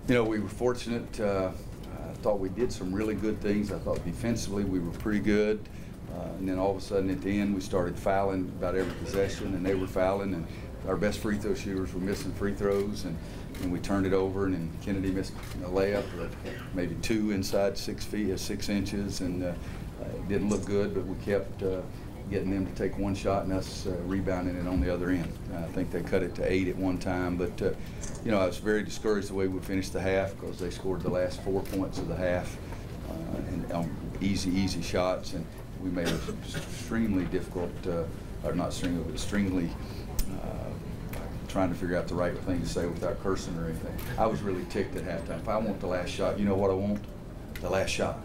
You know, we were fortunate. I thought we did some really good things. I thought defensively we were pretty good. And then all of a sudden at the end we started fouling about every possession, and they were fouling, and our best free throw shooters were missing free throws, and we turned it over, and then Kennedy missed a layup, maybe two inside 6 feet, 6 inches, and it didn't look good, but we kept getting them to take one shot and us rebounding it on the other end. I think they cut it to 8 at one time, but you know, I was very discouraged the way we finished the half because they scored the last 4 points of the half and on easy shots, and we made it extremely difficult, or not extremely, but extremely trying to figure out the right thing to say without cursing or anything. I was really ticked at halftime. If I want the last shot, you know what I want? The last shot.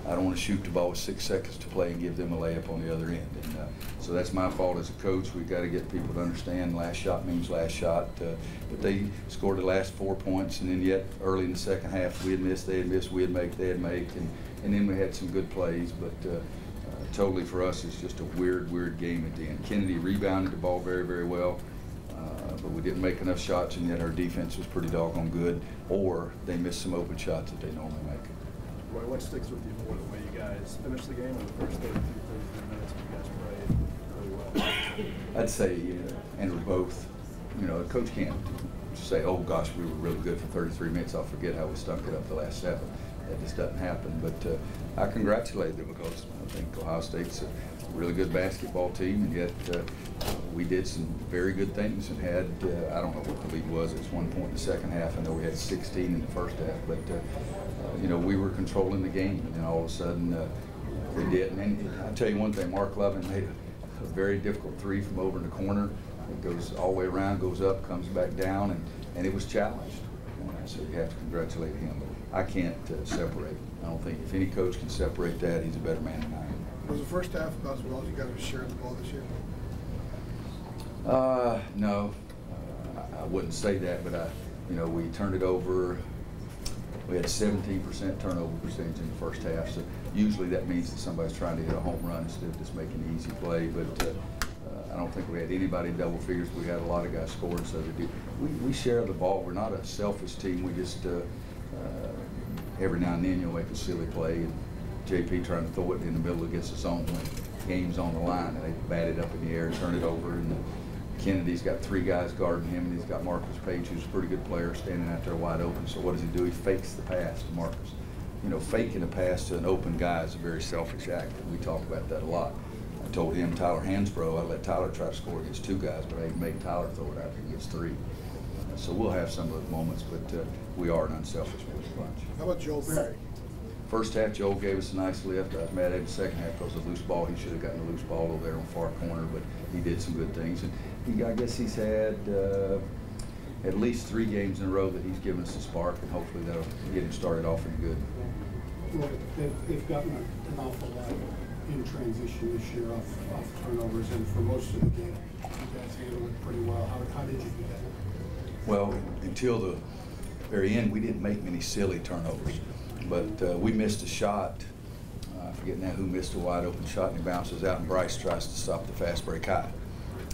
I don't want to shoot the ball with 6 seconds to play and give them a layup on the other end. And so that's my fault as a coach. We've got to get people to understand last shot means last shot. But they scored the last 4 points, and then yet early in the second half we had missed, they had missed, we had make, they had make, and then we had some good plays. But totally for us it's just a weird game at the end. Kennedy rebounded the ball very well. But we didn't make enough shots, and yet our defense was pretty doggone good, or they missed some open shots that they normally make. Roy, what sticks with you more, the way you guys finished the game or the first 33 minutes when you guys played really well? I'd say, and both. You know, a coach can't say, oh gosh, we were really good for 33 minutes, I'll forget how we stunk it up the last 7. That just doesn't happen. But I congratulate them because I think Ohio State's a really good basketball team, and yet we did some very good things and had, I don't know what the lead was, it was 1 point in the second half. I know we had 16 in the first half, but you know, we were controlling the game, and then all of a sudden we did. And I'll tell you one thing, Mark Lovin made a very difficult 3 from over in the corner. It goes all the way around, goes up, comes back down, and it was challenged. So you have to congratulate him. I can't separate. I don't think if any coach can separate that, he's a better man than I am. Was the first half about as well as you guys were sharing the ball this year? No, I wouldn't say that, but you know, we turned it over. We had 17% turnover percentage in the first half, so usually that means that somebody's trying to hit a home run instead of just making an easy play. But I don't think we had anybody in double figures. We had a lot of guys scoring, so we share the ball. We're not a selfish team. We just every now and then you'll make a silly play, and JP trying to throw it in the middle against the zone when the game's on the line, and they bat it up in the air and turn it over. And Kennedy's got 3 guys guarding him, and he's got Marcus Page, who's a pretty good player, standing out there wide open. So what does he do? He fakes the pass to Marcus. You know, faking a pass to an open guy is a very selfish act. We talk about that a lot. I told him, Tyler Hansbrough, I let Tyler try to score against 2 guys, but I didn't make Tyler throw it out against 3. So we'll have some of those moments, but we are an unselfish bunch. How about Joel Berry? First half, Joel gave us a nice lift. I was mad at the second half because of the loose ball. He should have gotten a loose ball over there on the far corner, but he did some good things. And I guess he's had at least 3 games in a row that he's given us a spark, and hopefully that'll get him started off in good. Well, they've gotten an awful lot in transition this year off turnovers, and for most of the game, you guys handled it pretty well. How did you do that? Well, until the very end, we didn't make many silly turnovers. But we missed a shot. I forget now who missed a wide open shot, and he bounces out, and Bryce tries to stop the fast break high.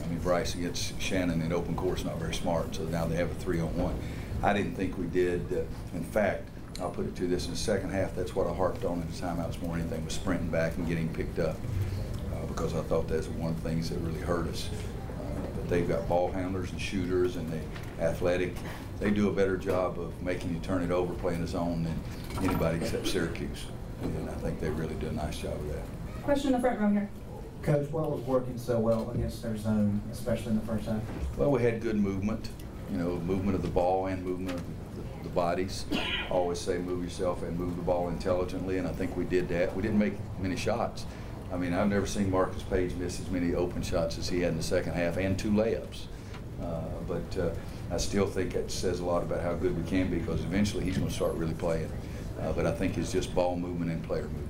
I mean, Bryce against Shannon in open course, not very smart, so now they have a 3-on-1. I didn't think we did. In fact, I'll put it to this, in the second half, that's what I harped on at the timeout this morning. Anything was sprinting back and getting picked up because I thought that's one of the things that really hurt us. But they've got ball handlers and shooters, and they athletic. They do a better job of making you turn it over, playing the zone than anybody except Syracuse. And I think they really do a nice job of that. Question in the front row here. Coach, what was working so well against their zone, especially in the first half? Well, we had good movement, you know, movement of the ball and movement of the bodies. I always say move yourself and move the ball intelligently, and I think we did that. We didn't make many shots. I mean, I've never seen Marcus Page miss as many open shots as he had in the second half, and 2 layups. But I still think it says a lot about how good we can be, because eventually he's going to start really playing. But I think it's just ball movement and player movement.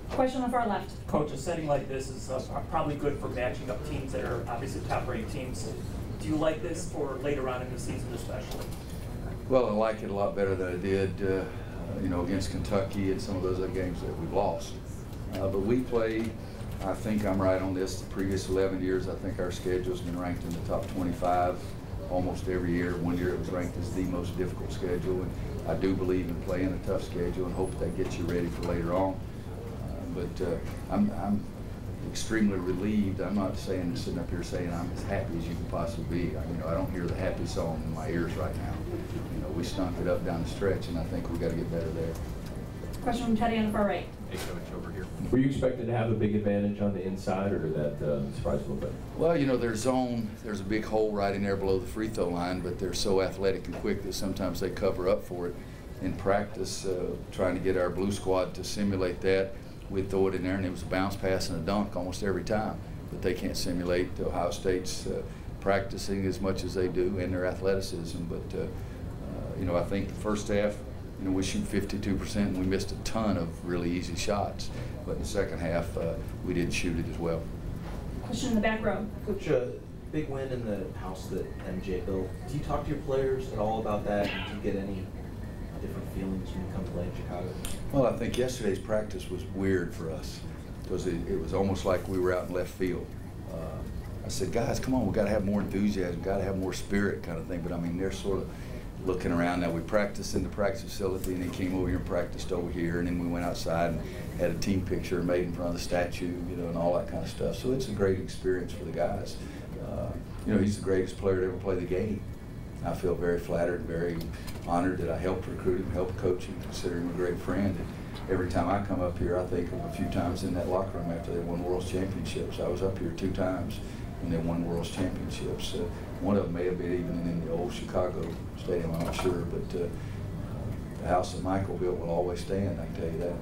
Question on the far left. Coach, a setting like this is probably good for matching up teams that are obviously top-ranked teams. Do you like this for later on in the season especially? Well, I like it a lot better than I did, you know, against Kentucky and some of those other games that we've lost. But we play, I think I'm right on this, the previous 11 years, I think our schedule's been ranked in the top 25 almost every year. One year it was ranked as the most difficult schedule, and I do believe in playing a tough schedule and hope that gets you ready for later on. I'm extremely relieved. I'm not sitting up here saying I'm as happy as you can possibly be. I don't hear the happy song in my ears right now. We stunk it up down the stretch, and I think we've got to get better there. Question from Teddy on the far right. Hey, Coach, over here. Were you expected to have a big advantage on the inside, or did that surprise a little bit? Well, their zone, there's a big hole right in there below the free throw line, but they're so athletic and quick that sometimes they cover up for it. In practice, trying to get our blue squad to simulate that, we'd throw it in there, and it was a bounce pass and a dunk almost every time. But they can't simulate Ohio State's practicing as much as they do and their athleticism. But, I think the first half, we shoot 52% and we missed a ton of really easy shots. But in the second half, we didn't shoot it as well. Question in the back row. Coach, big win in the house that MJ built. Do you talk to your players at all about that? Do you get any different feelings when you come play in Chicago? Well, I think yesterday's practice was weird for us because it was almost like we were out in left field. I said, guys, come on, we've got to have more enthusiasm, got to have more spirit kind of thing. But, they're sort of looking around. Now, we practiced in the practice facility, and then came over here and practiced over here, and then we went outside and had a team picture made in front of the statue, and all that kind of stuff. So it's a great experience for the guys. He's the greatest player to ever play the game. I feel very flattered, very honored that I helped recruit him, helped coach him, consider him a great friend. And every time I come up here, I think of a few times in that locker room after they won World Championships. I was up here 2 times when they won World Championships. One of them may have been even in the old Chicago stadium, I'm not sure, but the house that Michael built will always stand, I can tell you that.